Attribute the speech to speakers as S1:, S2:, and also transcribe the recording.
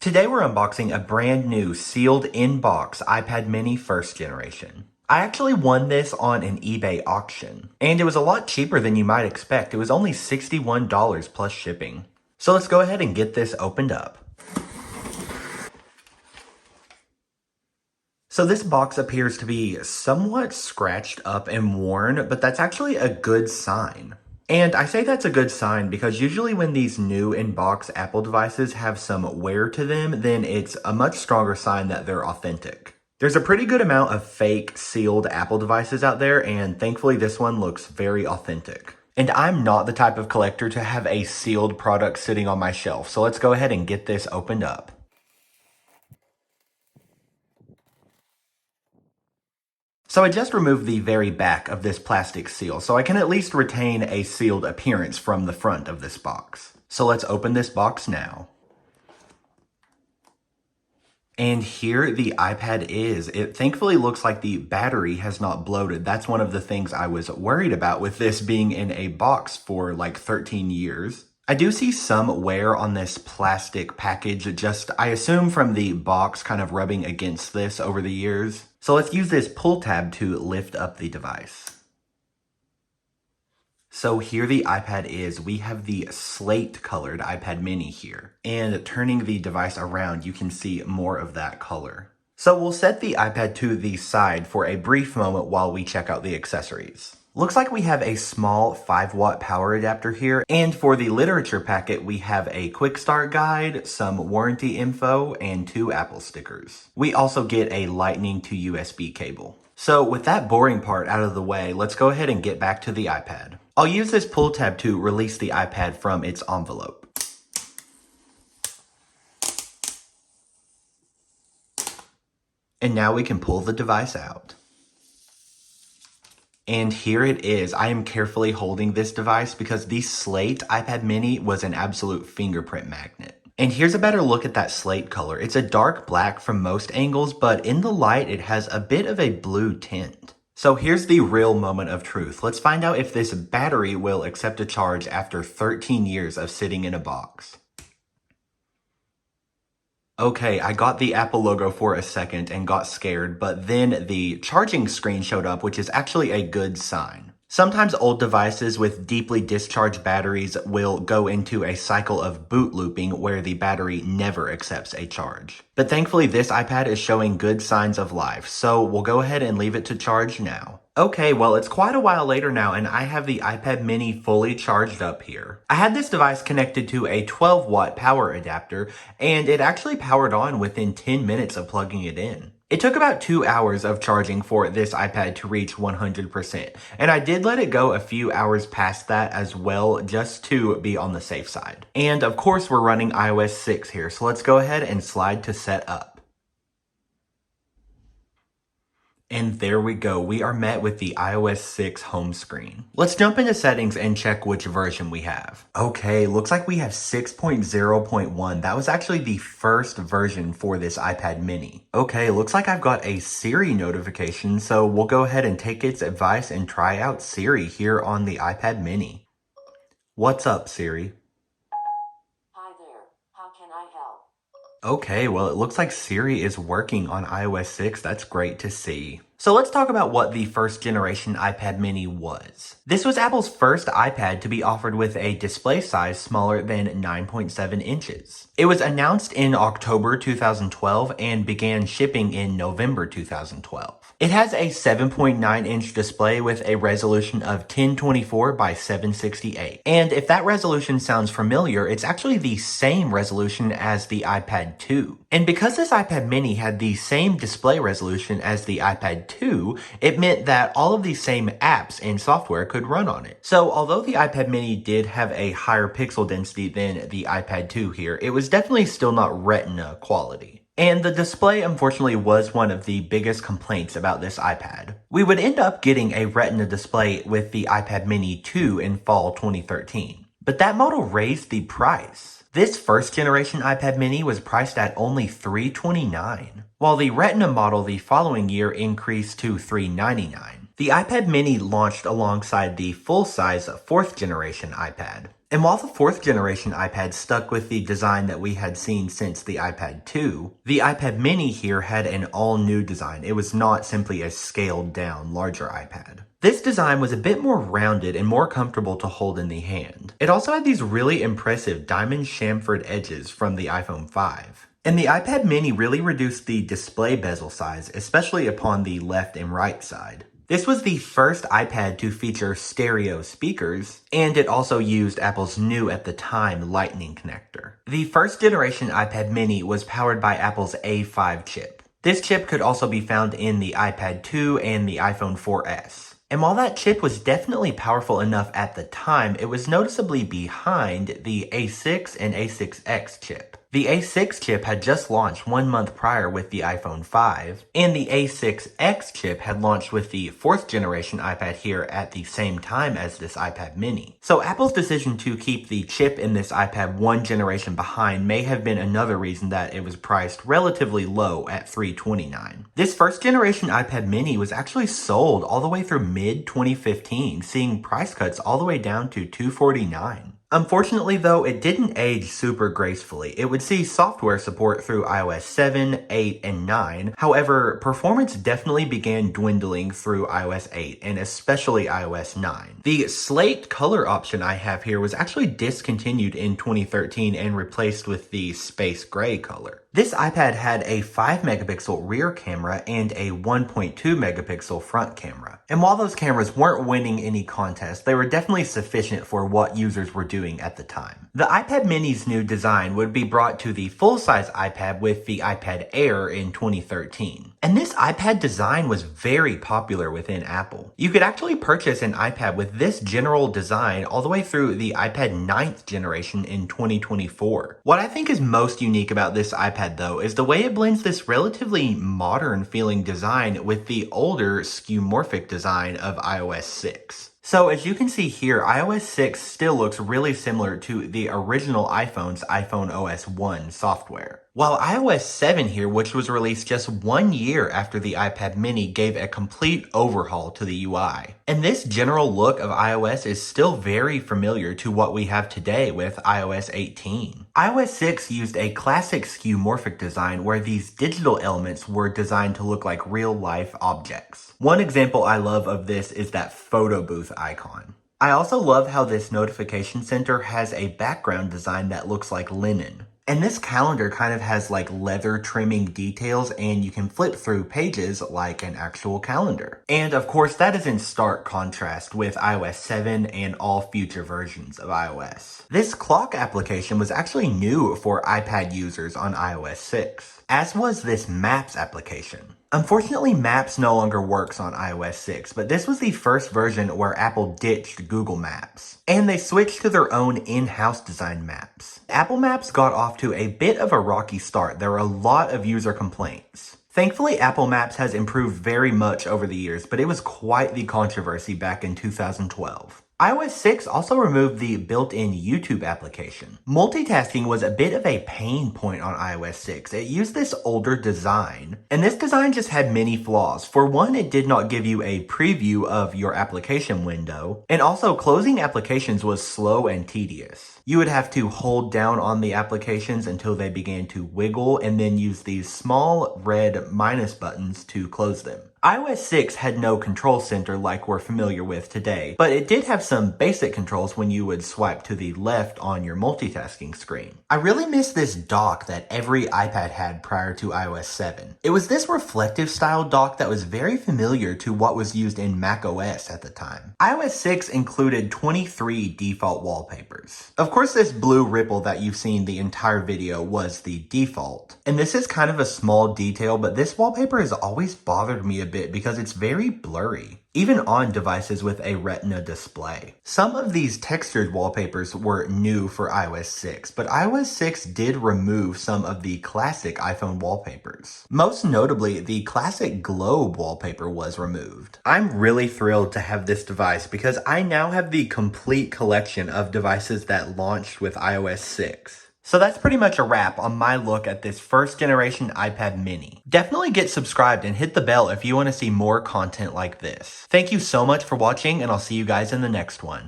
S1: Today we're unboxing a brand new sealed in-box iPad mini first generation. I actually won this on an eBay auction, and it was a lot cheaper than you might expect. It was only $61 plus shipping. So let's go ahead and get this opened up. So this box appears to be somewhat scratched up and worn, but that's actually a good sign. And I say that's a good sign because usually when these new in-box Apple devices have some wear to them, then it's a much stronger sign that they're authentic. There's a pretty good amount of fake sealed Apple devices out there, and thankfully this one looks very authentic. And I'm not the type of collector to have a sealed product sitting on my shelf, so let's go ahead and get this opened up. So I just removed the very back of this plastic seal, so I can at least retain a sealed appearance from the front of this box. So let's open this box now. And here the iPad is. It thankfully looks like the battery has not bloated. That's one of the things I was worried about with this being in a box for like 13 years. I do see some wear on this plastic package, just I assume from the box kind of rubbing against this over the years. So let's use this pull tab to lift up the device. So here the iPad is. We have the slate colored iPad mini here. And turning the device around, you can see more of that color. So we'll set the iPad to the side for a brief moment while we check out the accessories. Looks like we have a small 5-watt power adapter here, and for the literature packet, we have a quick start guide, some warranty info, and 2 Apple stickers. We also get a Lightning to USB cable. So with that boring part out of the way, let's go ahead and get back to the iPad. I'll use this pull tab to release the iPad from its envelope. And now we can pull the device out. And here it is. I am carefully holding this device because the slate iPad mini was an absolute fingerprint magnet. And here's a better look at that slate color. It's a dark black from most angles, but in the light it has a bit of a blue tint. So here's the real moment of truth. Let's find out if this battery will accept a charge after 13 years of sitting in a box. Okay, I got the Apple logo for a second and got scared, but then the charging screen showed up, which is actually a good sign. Sometimes old devices with deeply discharged batteries will go into a cycle of boot looping where the battery never accepts a charge. But thankfully this iPad is showing good signs of life, so we'll go ahead and leave it to charge now. Okay, well it's quite a while later now and I have the iPad mini fully charged up here. I had this device connected to a 12-watt power adapter and it actually powered on within 10 minutes of plugging it in. It took about 2 hours of charging for this iPad to reach 100%, and I did let it go a few hours past that as well just to be on the safe side. And of course we're running iOS 6 here, so let's go ahead and slide to set up. And there we go, we are met with the iOS 6 home screen. Let's jump into settings and check which version we have. Okay, looks like we have 6.0.1. That was actually the first version for this iPad mini. Okay, looks like I've got a Siri notification, so we'll go ahead and take its advice and try out Siri here on the iPad mini. What's up, Siri?
S2: Hi there, how can I help?
S1: Okay, well, it looks like Siri is working on iOS 6. That's great to see. So let's talk about what the first generation iPad mini was. This was Apple's first iPad to be offered with a display size smaller than 9.7 inches. It was announced in October 2012 and began shipping in November 2012. It has a 7.9-inch display with a resolution of 1024 by 768. And if that resolution sounds familiar, it's actually the same resolution as the iPad 2. And because this iPad mini had the same display resolution as the iPad 2, it meant that all of these same apps and software could run on it. So although the iPad mini did have a higher pixel density than the iPad 2 here, it was definitely still not Retina quality. And the display, unfortunately, was one of the biggest complaints about this iPad. We would end up getting a Retina display with the iPad mini 2 in fall 2013. But that model raised the price. This first generation iPad mini was priced at only $329, while the Retina model the following year increased to $399. The iPad mini launched alongside the full-size 4th generation iPad. And while the 4th generation iPad stuck with the design that we had seen since the iPad 2, the iPad mini here had an all-new design. It was not simply a scaled-down, larger iPad. This design was a bit more rounded and more comfortable to hold in the hand. It also had these really impressive diamond chamfered edges from the iPhone 5. And the iPad mini really reduced the display bezel size, especially upon the left and right side. This was the first iPad to feature stereo speakers, and it also used Apple's new at the time Lightning connector. The first generation iPad mini was powered by Apple's A5 chip. This chip could also be found in the iPad 2 and the iPhone 4S. And while that chip was definitely powerful enough at the time, it was noticeably behind the A6 and A6X chip. The A6 chip had just launched 1 month prior with the iPhone 5, and the A6X chip had launched with the 4th generation iPad here at the same time as this iPad mini. So Apple's decision to keep the chip in this iPad 1 generation behind may have been another reason that it was priced relatively low at $329. This 1st generation iPad mini was actually sold all the way through mid-2015, seeing price cuts all the way down to $249. Unfortunately though, it didn't age super gracefully. It would see software support through iOS 7, 8, and 9. However, performance definitely began dwindling through iOS 8, and especially iOS 9. The slate color option I have here was actually discontinued in 2013 and replaced with the space gray color. This iPad had a 5 megapixel rear camera and a 1.2 megapixel front camera. And while those cameras weren't winning any contests, they were definitely sufficient for what users were doing at the time. The iPad mini's new design would be brought to the full-size iPad with the iPad Air in 2013. And this iPad design was very popular within Apple. You could actually purchase an iPad with this general design all the way through the iPad 9th generation in 2024. What I think is most unique about this iPad though is the way it blends this relatively modern feeling design with the older skeuomorphic design of iOS 6. So as you can see here, iOS 6 still looks really similar to the original iPhone's iPhone OS 1 software. While iOS 7 here, which was released just 1 year after the iPad mini, gave a complete overhaul to the UI. And this general look of iOS is still very familiar to what we have today with iOS 18. iOS 6 used a classic skeuomorphic design where these digital elements were designed to look like real-life objects. One example I love of this is that photo booth icon. I also love how this notification center has a background design that looks like linen. And this calendar kind of has like leather trimming details, and you can flip through pages like an actual calendar. And of course, that is in stark contrast with iOS 7 and all future versions of iOS. This clock application was actually new for iPad users on iOS 6, as was this Maps application. Unfortunately, Maps no longer works on iOS 6, but this was the first version where Apple ditched Google Maps, and they switched to their own in-house designed maps. Apple Maps got off to a bit of a rocky start. There were a lot of user complaints. Thankfully, Apple Maps has improved very much over the years, but it was quite the controversy back in 2012. iOS 6 also removed the built-in YouTube application. Multitasking was a bit of a pain point on iOS 6. It used this older design, and this design just had many flaws. For one, it did not give you a preview of your application window, and also closing applications was slow and tedious. You would have to hold down on the applications until they began to wiggle, and then use these small red minus buttons to close them. iOS 6 had no control center like we're familiar with today, but it did have some basic controls when you would swipe to the left on your multitasking screen. I really miss this dock that every iPad had prior to iOS 7. It was this reflective style dock that was very familiar to what was used in macOS at the time. iOS 6 included 23 default wallpapers. Of course, this blue ripple that you've seen the entire video was the default. And this is kind of a small detail, but this wallpaper has always bothered me a bit because it's very blurry, even on devices with a Retina display. Some of these textured wallpapers were new for iOS 6, but iOS 6 did remove some of the classic iPhone wallpapers. Most notably, the classic globe wallpaper was removed. I'm really thrilled to have this device because I now have the complete collection of devices that launched with iOS 6. So that's pretty much a wrap on my look at this first generation iPad mini. Definitely get subscribed and hit the bell if you want to see more content like this. Thank you so much for watching, and I'll see you guys in the next one.